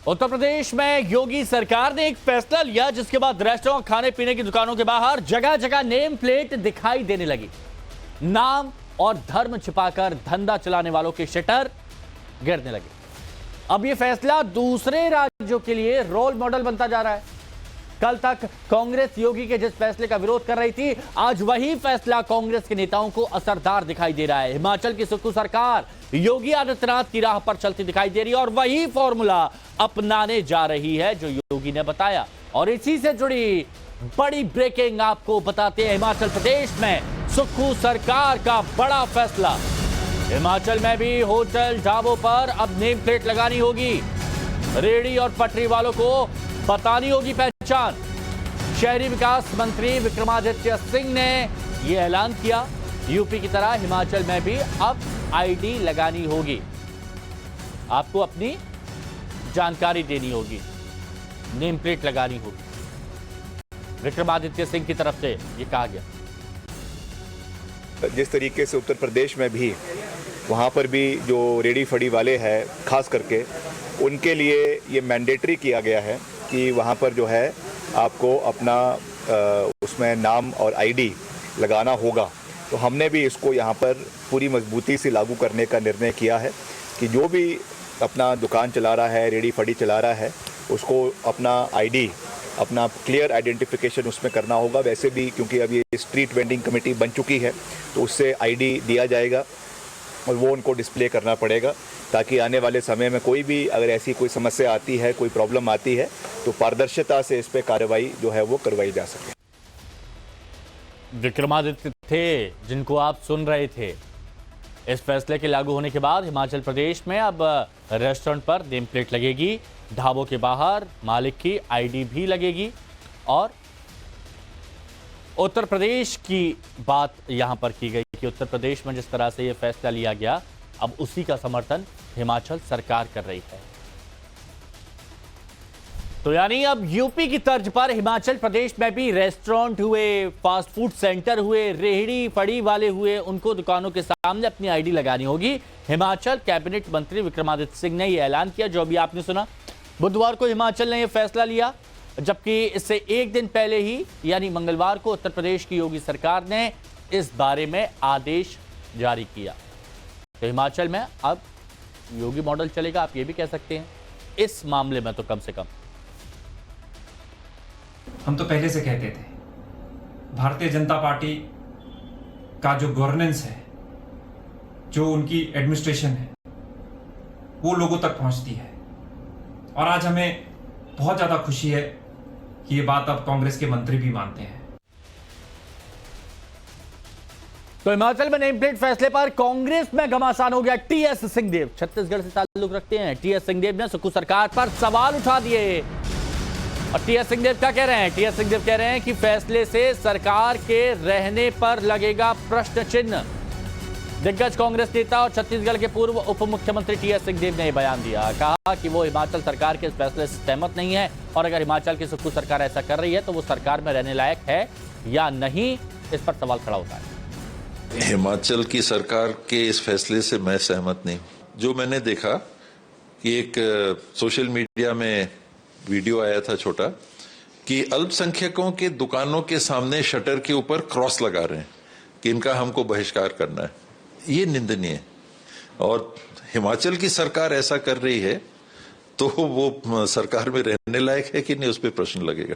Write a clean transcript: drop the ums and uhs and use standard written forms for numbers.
उत्तर प्रदेश में योगी सरकार ने एक फैसला लिया जिसके बाद रेस्टोरेंट, खाने पीने की दुकानों के बाहर जगह जगह नेम प्लेट दिखाई देने लगी। नाम और धर्म छिपाकर धंधा चलाने वालों के शटर गिरने लगे। अब यह फैसला दूसरे राज्यों के लिए रोल मॉडल बनता जा रहा है। कल तक कांग्रेस योगी के जिस फैसले का विरोध कर रही थी, आज वही फैसला कांग्रेस के नेताओं को असरदार दिखाई दे रहा है। हिमाचल की सुक्खू सरकार योगी आदित्यनाथ की राह पर चलती दिखाई दे रही है और वही फॉर्मूला अपनाने जा रही है जो योगी ने बताया। और इसी से जुड़ी बड़ी ब्रेकिंग आपको बताते हैं। हिमाचल प्रदेश में सुक्खू सरकार का बड़ा फैसला। हिमाचल में भी होटल, ढाबों पर अब नेम प्लेट लगानी होगी। रेहड़ी और पटरी वालों को बतानी होगी पहचान। शहरी विकास मंत्री विक्रमादित्य सिंह ने यह ऐलान किया। यूपी की तरह हिमाचल में भी अब आईडी लगानी होगी। आपको अपनी जानकारी देनी होगी, नेम प्लेट लगानी होगी। विक्रमादित्य सिंह की तरफ से यह कहा गया। जिस तरीके से उत्तर प्रदेश में भी वहाँ पर भी जो रेडी फड़ी वाले हैं, खास करके उनके लिए ये मैंडेटरी किया गया है कि वहाँ पर जो है आपको अपना उसमें नाम और आईडी लगाना होगा। तो हमने भी इसको यहाँ पर पूरी मजबूती से लागू करने का निर्णय किया है कि जो भी अपना दुकान चला रहा है, रेडी फड़ी चला रहा है, उसको अपना आईडी, अपना क्लियर आइडेंटिफिकेशन उसमें करना होगा। वैसे भी क्योंकि अब ये स्ट्रीट वेंडिंग कमेटी बन चुकी है तो उससे आईडी दिया जाएगा और वो उनको डिस्प्ले करना पड़ेगा ताकि आने वाले समय में कोई भी अगर ऐसी कोई समस्या आती है, कोई प्रॉब्लम आती है तो पारदर्शिता से इस पर कार्रवाई जो है वो करवाई जा सके। विक्रमादित्य थे जिनको आप सुन रहे थे। इस फैसले के लागू होने के बाद हिमाचल प्रदेश में अब रेस्टोरेंट पर नेम प्लेट लगेगी, ढाबों के बाहर मालिक की आईडी भी लगेगी। और उत्तर प्रदेश की बात यहां पर की गई कि उत्तर प्रदेश में जिस तरह से यह फैसला लिया गया, अब उसी का समर्थन हिमाचल सरकार कर रही है। तो यानी अब यूपी की तर्ज पर हिमाचल प्रदेश में भी रेस्टोरेंट हुए, फास्ट फूड सेंटर हुए, रेहड़ी फड़ी वाले हुए, उनको दुकानों के सामने अपनी आईडी लगानी होगी। हिमाचल कैबिनेट मंत्री विक्रमादित्य सिंह ने यह ऐलान किया जो अभी आपने सुना। बुधवार को हिमाचल ने यह फैसला लिया, जबकि इससे एक दिन पहले ही यानी मंगलवार को उत्तर प्रदेश की योगी सरकार ने इस बारे में आदेश जारी किया। तो हिमाचल में अब योगी मॉडल चलेगा, आप ये भी कह सकते हैं इस मामले में। तो कम से कम हम तो पहले से कहते थे भारतीय जनता पार्टी का जो गवर्नेंस है, जो उनकी एडमिनिस्ट्रेशन है, वो लोगों तक पहुंचती है। और आज हमें बहुत ज्यादा खुशी है कि ये बात अब कांग्रेस के मंत्री भी मानते हैं। तो हिमाचल में नेम प्लेट फैसले पर कांग्रेस में घमासान हो गया। टीएस सिंहदेव छत्तीसगढ़ से ताल्लुक रखते हैं। टीएस सिंहदेव ने सुक्खू सरकार पर सवाल उठा दिए। और टीएस सिंहदेव क्या कह रहे हैं? टीएस सिंहदेव कह रहे हैं कि फैसले से सरकार के रहने पर लगेगा प्रश्न चिन्ह। दिग्गज कांग्रेस नेता और छत्तीसगढ़ के पूर्व उप मुख्यमंत्री टीएस सिंहदेव ने यह बयान दिया। कहा कि वो हिमाचल सरकार के इस फैसले से सहमत नहीं है और अगर हिमाचल की सुक्खू सरकार ऐसा कर रही है तो वो सरकार में रहने लायक है या नहीं, इस पर सवाल खड़ा होता है। हिमाचल की सरकार के इस फैसले से मैं सहमत नहीं। जो मैंने देखा कि एक सोशल मीडिया में वीडियो आया था छोटा कि अल्पसंख्यकों के दुकानों के सामने शटर के ऊपर क्रॉस लगा रहे हैं कि इनका हमको बहिष्कार करना है। ये निंदनीय है। और हिमाचल की सरकार ऐसा कर रही है तो वो सरकार में रहने लायक है कि नहीं, उस पर प्रश्न लगेगा।